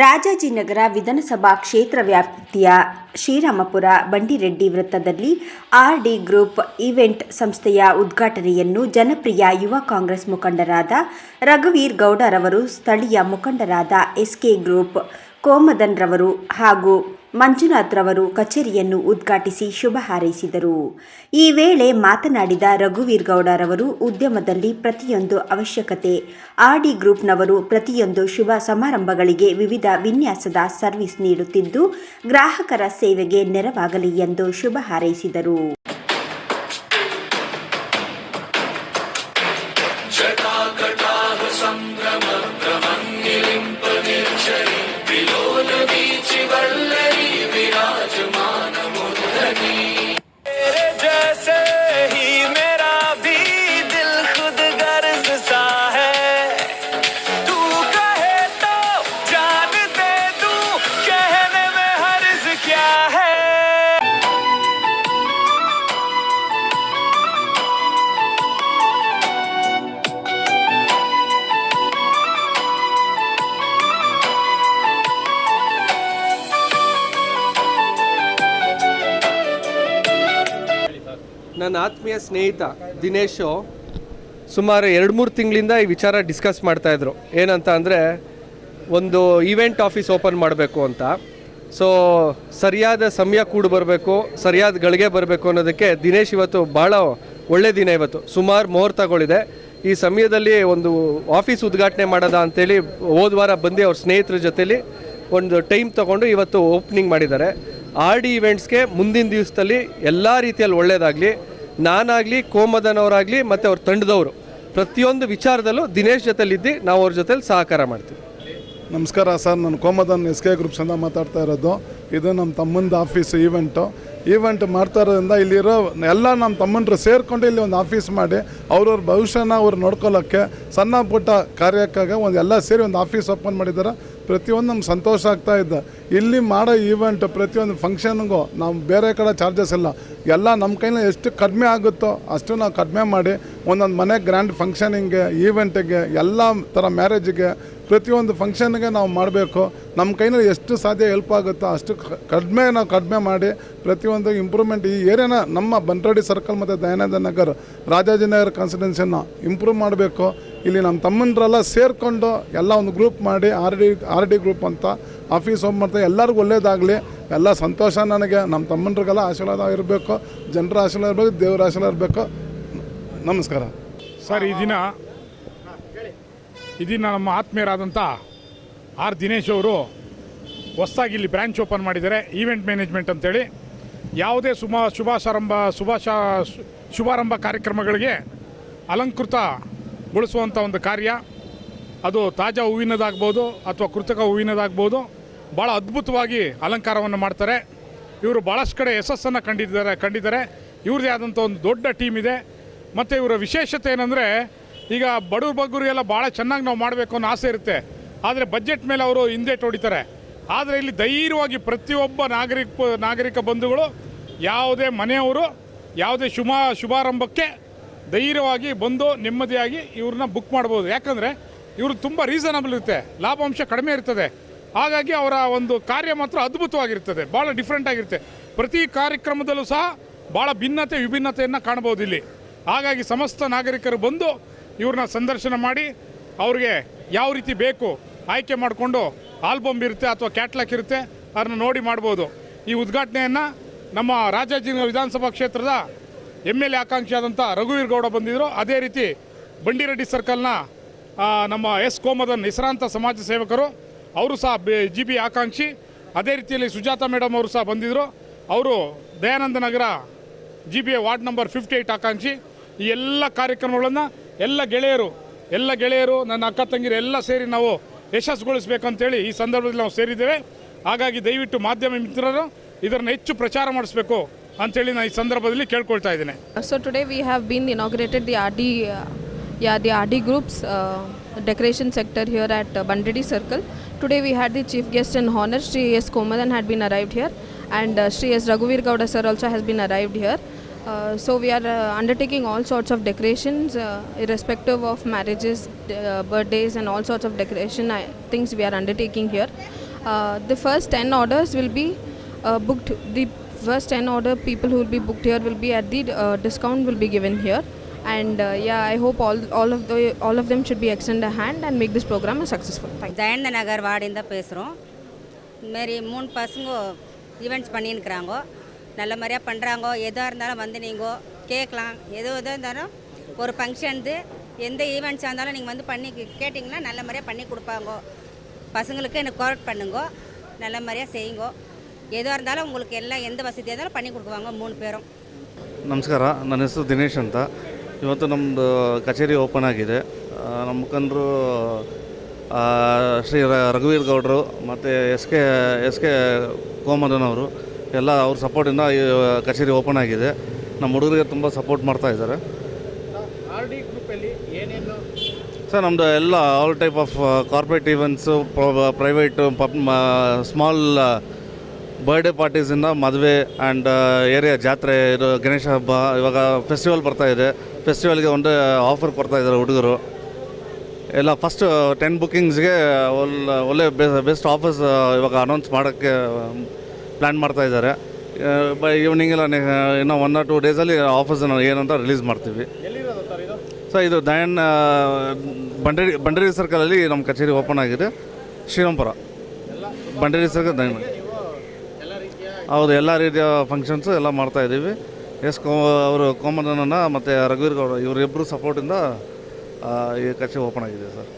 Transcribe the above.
ರಾಜಾಜಿನಗರ ವಿಧಾನಸಭಾ ಕ್ಷೇತ್ರ ವ್ಯಾಪ್ತಿಯ ಶ್ರೀರಾಮಪುರ ಬಂಡಿರೆಡ್ಡಿ ವೃತ್ತದಲ್ಲಿ ಆರ್.ಡಿ ಗ್ರೂಪ್ ಈವೆಂಟ್ ಸಂಸ್ಥೆಯ ಉದ್ಘಾಟನೆಯನ್ನು ಜನಪ್ರಿಯ ಯುವ ಕಾಂಗ್ರೆಸ್ ಮುಖಂಡರಾದ ರಘುವೀರ್ ಗೌಡರವರು, ಸ್ಥಳೀಯ ಮುಖಂಡರಾದ ಎಸ್.ಕೆ. ಗ್ರೂಪ್ ಕೋಮದನ್ ರವರು ಹಾಗೂ ಮಂಜುನಾಥ್ ರವರು ಕಚೇರಿಯನ್ನು ಉದ್ಘಾಟಿಸಿ ಶುಭ ಹಾರೈಸಿದರು. ಈ ವೇಳೆ ಮಾತನಾಡಿದ ರಘುವೀರ್ ಗೌಡರವರು, ಉದ್ಯಮದಲ್ಲಿ ಪ್ರತಿಯೊಂದು ಅವಶ್ಯಕತೆ ಆರ್.ಡಿ ಗ್ರೂಪ್ನವರು ಪ್ರತಿಯೊಂದು ಶುಭ ಸಮಾರಂಭಗಳಿಗೆ ವಿವಿಧ ವಿನ್ಯಾಸದ ಸರ್ವಿಸ್ ನೀಡುತ್ತಿದ್ದು, ಗ್ರಾಹಕರ ಸೇವೆಗೆ ನೆರವಾಗಲಿ ಎಂದು ಶುಭ ಹಾರೈಸಿದರು. ನನ್ನ ಆತ್ಮೀಯ ಸ್ನೇಹಿತ ದಿನೇಶು ಸುಮಾರು 2-3 ತಿಂಗಳಿಂದ ಈ ವಿಚಾರ ಡಿಸ್ಕಸ್ ಮಾಡ್ತಾಯಿದ್ರು. ಏನಂತ ಅಂದರೆ ಒಂದು ಈವೆಂಟ್ ಆಫೀಸ್ ಓಪನ್ ಮಾಡಬೇಕು ಅಂತ. ಸೊ ಸರಿಯಾದ ಸಮಯ ಕೂಡ ಬರಬೇಕು, ಸರಿಯಾದ ಗಳಿಗೆ ಬರಬೇಕು ಅನ್ನೋದಕ್ಕೆ ದಿನೇಶ್ ಇವತ್ತು ಭಾಳ ಒಳ್ಳೆ ದಿನ. ಇವತ್ತು ಸುಮಾರು ಮುಹೂರ್ತಗಳಿದೆ. ಈ ಸಮಯದಲ್ಲಿ ಒಂದು ಆಫೀಸ್ ಉದ್ಘಾಟನೆ ಮಾಡೋದ ಅಂಥೇಳಿ ಹೋದ ವಾರ ಬಂದು ಅವ್ರ ಸ್ನೇಹಿತರ ಜೊತೆಲಿ ಒಂದು ಟೈಮ್ ತೊಗೊಂಡು ಇವತ್ತು ಓಪನಿಂಗ್ ಮಾಡಿದ್ದಾರೆ. ಆರ್.ಡಿ ಈವೆಂಟ್ಸ್ಗೆ ಮುಂದಿನ ದಿವಸದಲ್ಲಿ ಎಲ್ಲ ರೀತಿಯಲ್ಲಿ ಒಳ್ಳೆಯದಾಗಲಿ. ನಾನಾಗಲಿ, ಕೋಮದನ್ ಅವರಾಗಲಿ ಮತ್ತು ಅವ್ರ ತಂಡದವರು ಪ್ರತಿಯೊಂದು ವಿಚಾರದಲ್ಲೂ ದಿನೇಶ್ ಜೊತೆಲಿದ್ದು ನಾವು ಅವ್ರ ಜೊತೆಲಿ ಸಹಕಾರ ಮಾಡ್ತೀವಿ. ನಮಸ್ಕಾರ ಸರ್, ನಾನು ಕೋಮದನ್ ಎಸ್.ಕೆ. ಗ್ರೂಪ್ಸಿಂದ ಮಾತಾಡ್ತಾ ಇರೋದು. ಇದು ನಮ್ಮ ತಮ್ಮಂದು ಆಫೀಸ್ ಈವೆಂಟ್ ಮಾಡ್ತಾ ಇರೋದ್ರಿಂದ ಇಲ್ಲಿರೋ ಎಲ್ಲ ನಮ್ಮ ತಮ್ಮಂದರು ಸೇರಿಕೊಂಡು ಇಲ್ಲಿ ಒಂದು ಆಫೀಸ್ ಮಾಡಿ ಅವ್ರವ್ರ ಭವಿಷ್ಯನ ಅವ್ರು ನೋಡ್ಕೊಳ್ಳೋಕ್ಕೆ ಸಣ್ಣ ಪುಟ್ಟ ಕಾರ್ಯಕ್ಕಾಗ ಒಂದು ಎಲ್ಲ ಸೇರಿ ಒಂದು ಆಫೀಸ್ ಓಪನ್ ಮಾಡಿದ್ದಾರೆ. ಪ್ರತಿಯೊಂದು ನಮ್ಗೆ ಸಂತೋಷ ಆಗ್ತಾ ಇದೆ. ಇಲ್ಲಿ ಮಾಡೋ ಈವೆಂಟ್ ಪ್ರತಿಯೊಂದು ಫಂಕ್ಷನ್ಗೂ ನಾವು ಬೇರೆ ಕಡೆ ಚಾರ್ಜಸ್ ಇಲ್ಲ, ಎಲ್ಲ ನಮ್ಮ ಕೈಯಲ್ಲಿ ಎಷ್ಟು ಕಡಿಮೆ ಆಗುತ್ತೋ ಅಷ್ಟು ನಾವು ಕಡಿಮೆ ಮಾಡಿ ಒಂದೊಂದು ಮನೆ ಗ್ರ್ಯಾಂಡ್ ಫಂಕ್ಷನಿಂಗೆ, ಈವೆಂಟಿಗೆ, ಎಲ್ಲ ಥರ ಮ್ಯಾರೇಜಿಗೆ, ಪ್ರತಿಯೊಂದು ಫಂಕ್ಷನ್ಗೆ ನಾವು ಮಾಡಬೇಕು. ನಮ್ಮ ಕೈಯಲ್ಲಿ ಎಷ್ಟು ಸಾಧ್ಯ ಹೆಲ್ಪ್ ಆಗುತ್ತೋ ಅಷ್ಟು ಕಡಿಮೆ ಮಾಡಿ ಪ್ರತಿಯೊಂದು ಇಂಪ್ರೂವ್ಮೆಂಟ್ ಈ ಏರಿಯಾನ ನಮ್ಮ ಬಂಟ್ವಾಡಿ ಸರ್ಕಲ್ ಮತ್ತು ದಯಾನಂದ ನಗರ್, ರಾಜಾಜಿನಗರ ಕಾನ್ಸ್ಟಿಟ್ಯೂನ್ಸಿನ ಇಂಪ್ರೂವ್ ಮಾಡಬೇಕು. ಇಲ್ಲಿ ನಮ್ಮ ತಮ್ಮಂದ್ರೆಲ್ಲ ಸೇರಿಕೊಂಡು ಎಲ್ಲ ಒಂದು ಗ್ರೂಪ್ ಮಾಡಿ ಆರ್ ಡಿ ಗ್ರೂಪ್ ಅಂತ ಆಫೀಸ್ ಓಪನ್ ಮಾಡ್ತಾರೆ. ಎಲ್ಲರಿಗೂ ಒಳ್ಳೇದಾಗಲಿ, ಎಲ್ಲ ಸಂತೋಷ. ನನಗೆ ನಮ್ಮ ತಮ್ಮಂದ್ರಿಗೆಲ್ಲ ಆಶೀರ್ವಾದ ಇರಬೇಕು, ಜನರ ಆಶೀರ್ವಾದ ಇರಬೇಕು, ದೇವರ ಆಶೀರ್ವಾದ ಇರಬೇಕು. ನಮಸ್ಕಾರ ಸರ್. ಈ ದಿನ ನಮ್ಮ ಆತ್ಮೀಯರಾದಂಥ ಆರ್ ದಿನೇಶ್ ಅವರು ಹೊಸದಾಗಿ ಇಲ್ಲಿ ಬ್ರ್ಯಾಂಚ್ ಓಪನ್ ಮಾಡಿದ್ದಾರೆ, ಈವೆಂಟ್ ಮ್ಯಾನೇಜ್ಮೆಂಟ್ ಅಂತೇಳಿ. ಯಾವುದೇ ಶುಭಾರಂಭ ಕಾರ್ಯಕ್ರಮಗಳಿಗೆ ಅಲಂಕೃತಗೊಳಿಸುವಂಥ ಒಂದು ಕಾರ್ಯ, ಅದು ತಾಜಾ ಹೂವಿನದಾಗ್ಬೋದು ಅಥವಾ ಕೃತಕ ಹೂವಿನದಾಗ್ಬೋದು, ಭಾಳ ಅದ್ಭುತವಾಗಿ ಅಲಂಕಾರವನ್ನು ಮಾಡ್ತಾರೆ. ಇವರು ಭಾಳಷ್ಟು ಕಡೆ ಯಶಸ್ಸನ್ನು ಕಂಡಿದ್ದಾರೆ. ಇವ್ರದ್ದೇ ಆದಂಥ ಒಂದು ದೊಡ್ಡ ಟೀಮ್ ಇದೆ. ಮತ್ತು ಇವರ ವಿಶೇಷತೆ ಏನಂದರೆ, ಈಗ ಬಡವ್ರ ಬಗ್ಗರು ಎಲ್ಲ ಭಾಳ ಚೆನ್ನಾಗಿ ನಾವು ಮಾಡಬೇಕು ಅನ್ನೋ ಆಸೆ ಇರುತ್ತೆ, ಆದರೆ ಬಜೆಟ್ ಮೇಲೆ ಅವರು ಹಿಂದೇಟು ಹೊಡಿತಾರೆ. ಆದರೆ ಇಲ್ಲಿ ಧೈರ್ಯವಾಗಿ ಪ್ರತಿಯೊಬ್ಬ ನಾಗರಿಕ ಬಂಧುಗಳು, ಯಾವುದೇ ಮನೆಯವರು, ಯಾವುದೇ ಶುಭಾರಂಭಕ್ಕೆ ಧೈರ್ಯವಾಗಿ ಬಂದು ನೆಮ್ಮದಿಯಾಗಿ ಇವ್ರನ್ನ ಬುಕ್ ಮಾಡ್ಬೋದು. ಯಾಕಂದರೆ ಇವರು ತುಂಬ ರೀಸನಬಲ್ ಇರುತ್ತೆ, ಲಾಭಾಂಶ ಕಡಿಮೆ ಇರ್ತದೆ. ಹಾಗಾಗಿ ಅವರ ಒಂದು ಕಾರ್ಯ ಮಾತ್ರ ಅದ್ಭುತವಾಗಿರ್ತದೆ, ಭಾಳ ಡಿಫ್ರೆಂಟ್ ಆಗಿರುತ್ತೆ. ಪ್ರತಿ ಕಾರ್ಯಕ್ರಮದಲ್ಲೂ ಸಹ ಭಾಳ ವಿಭಿನ್ನತೆಯನ್ನು ಕಾಣ್ಬೋದು ಇಲ್ಲಿ. ಹಾಗಾಗಿ ಸಮಸ್ತ ನಾಗರಿಕರು ಬಂದು ಇವ್ರನ್ನ ಸಂದರ್ಶನ ಮಾಡಿ ಅವ್ರಿಗೆ ಯಾವ ರೀತಿ ಬೇಕು ಆಯ್ಕೆ ಮಾಡಿಕೊಂಡು ಆಲ್ಬಮ್ ಇರುತ್ತೆ ಅಥವಾ ಕ್ಯಾಟ್ಲಾಕ್ ಇರುತ್ತೆ, ಅದನ್ನು ನೋಡಿ ಮಾಡ್ಬೋದು. ಈ ಉದ್ಘಾಟನೆಯನ್ನು ನಮ್ಮ ರಾಜಾಜಿನಗರ ವಿಧಾನಸಭಾ ಕ್ಷೇತ್ರದ MLA ಆಕಾಂಕ್ಷಿ ಆದಂಥ ರಘುವೀರ್ ಗೌಡ ಬಂದಿದ್ದರು. ಅದೇ ರೀತಿ ಬಂಡಿರೆಡ್ಡಿ ಸರ್ಕಲ್ನ ನಮ್ಮ ಎಸ್. ಕೋಮದನ್ ಹೆಸರಾಂತ ಸಮಾಜ ಸೇವಕರು, ಅವರು ಸಹ GB ಆಕಾಂಕ್ಷಿ. ಅದೇ ರೀತಿಯಲ್ಲಿ ಸುಜಾತ ಮೇಡಮ್ ಅವರು ಸಹ ಬಂದಿದ್ದರು. ಅವರು ದಯಾನಂದ ನಗರ GB ವಾರ್ಡ್ ನಂಬರ್ 58 ಆಕಾಂಕ್ಷಿ. ಈ ಎಲ್ಲ ಕಾರ್ಯಕ್ರಮಗಳನ್ನು ಎಲ್ಲ ಗೆಳೆಯರು ನನ್ನ ಅಕ್ಕ ತಂಗಿರು ಎಲ್ಲ ಸೇರಿ ನಾವು ಯಶಸ್ಸುಗೊಳಿಸಬೇಕಂತೇಳಿ ಈ ಸಂದರ್ಭದಲ್ಲಿ ನಾವು ಸೇರಿದ್ದೇವೆ. ಹಾಗಾಗಿ ದಯವಿಟ್ಟು ಮಾಧ್ಯಮ ಮಿತ್ರರು ಇದನ್ನು ಹೆಚ್ಚು ಪ್ರಚಾರ ಮಾಡಿಸಬೇಕು ಅಂತೇಳಿ ನಾನು ಈ ಸಂದರ್ಭದಲ್ಲಿ ಕೇಳ್ಕೊಳ್ತಾ ಇದ್ದೇನೆ. So today we have been inaugurated the RD Group's decoration sector here at Bandredi Circle. Today we had the chief guest in honor, Shri S. Komadan had been arrived here, and Shri S. Raghuveer Gowda sir also has been arrived here. So we are undertaking all sorts of decorations irrespective of marriages, birthdays and all sorts of decoration things we are undertaking here. The first 10 orders will be booked. The first 10 order people who will be booked here will be at the discount will be given here. And I hope all of them should be extend a hand and make this program a successful. Thank you. Jayanta நகர் வார்டிந்த பேசுகிறோம். இதுமாரி 3 பசங்க events பண்ணியிருக்கிறாங்க. நல்ல மாதிரியாக பண்ணுறாங்க. எதாக இருந்தாலும் வந்து நீங்கள் கேட்கலாம். எதாக இருந்தாலும் ஒரு ஃபங்க்ஷன்து எந்த ஈவெண்ட்ஸாக இருந்தாலும் நீங்கள் வந்து பண்ணி கேட்டிங்கன்னா நல்ல மாதிரியாக பண்ணி கொடுப்பாங்க. பசங்களுக்கு எனக்கு கோஆப்ரேட் பண்ணுங்க, நல்ல மாதிரியாக செய்யுங்க. எதாக இருந்தாலும் உங்களுக்கு எல்லாம் எந்த வசதியாக இருந்தாலும் பண்ணி கொடுக்குவாங்க 3 பேரும். ನಮಸ್ಕಾರ, ನನ್ನ ಹೆಸರು ದಿನೇಶ್ ಅಂತ. ಇವತ್ತು ನಮ್ಮದು ಕಚೇರಿ ಓಪನ್ ಆಗಿದೆ. ನಮ್ಮ ಮುಖಂಡರು ಶ್ರೀ ರಘುವೀರ್ ಗೌಡರು ಮತ್ತು ಎಸ್ ಕೆ ಕೋಮದನ್ ಅವರು ಎಲ್ಲ ಅವ್ರ ಸಪೋರ್ಟಿಂದ ಈ ಕಚೇರಿ ಓಪನ್ ಆಗಿದೆ. ನಮ್ಮ ಹುಡುಗರಿಗೆ ತುಂಬ ಸಪೋರ್ಟ್ ಮಾಡ್ತಾ ಇದ್ದಾರೆ. ಸರ್, ನಮ್ಮದು ಎಲ್ಲ all type of corporate events, private, small birthday ಪಾರ್ಟೀಸಿಂದ ಮದುವೆ ಆ್ಯಂಡ್ ಏರಿಯಾ ಜಾತ್ರೆ, ಇದು ಗಣೇಶ ಹಬ್ಬ, ಇವಾಗ ಫೆಸ್ಟಿವಲ್ ಬರ್ತಾಯಿದೆ. ಫೆಸ್ಟಿವಲ್ಗೆ ಒಂದು ಆಫರ್ ಕೊಡ್ತಾಯಿದ್ದಾರೆ ಹುಡುಗರು ಎಲ್ಲ. ಫಸ್ಟ್ 10 ಬುಕ್ಕಿಂಗ್ಸ್ಗೆ ಒಳ್ಳೆ ಬೆಸ್ಟ್ ಆಫರ್ಸ್ ಇವಾಗ ಅನೌನ್ಸ್ ಮಾಡೋಕ್ಕೆ ಪ್ಲ್ಯಾನ್ ಮಾಡ್ತಾಯಿದ್ದಾರೆ. ಬೈ ಈವ್ನಿಂಗ್ ಎಲ್ಲ ಇನ್ನೂ 1 or 2 ಡೇಸಲ್ಲಿ ಆಫರ್ಸ್ ಏನಂತ ರಿಲೀಸ್ ಮಾಡ್ತೀವಿ. ಸರ್, ಇದು ದಯನ್ ಬಂಡೇರಿ ಸರ್ಕಲಲ್ಲಿ ನಮ್ಮ ಕಚೇರಿ ಓಪನ್ ಆಗಿದೆ. ಶ್ರೀರಾಮ್ಪುರ ಬಂಡೇರಿ ಸರ್ಕಲ್ ದಯನ್. ಹೌದು, ಎಲ್ಲ ರೀತಿಯ ಫಂಕ್ಷನ್ಸು ಎಲ್ಲ ಮಾಡ್ತಾಯಿದ್ದೀವಿ. ಅವರು ಕೋಮದನನ್ನು ಮತ್ತು ರಘುವೀರ್ ಗೌಡ ಇವರಿಬ್ಬರು ಸಪೋರ್ಟಿಂದ ಈ ಕಚೇರಿ ಓಪನ್ ಆಗಿದೆ ಸರ್.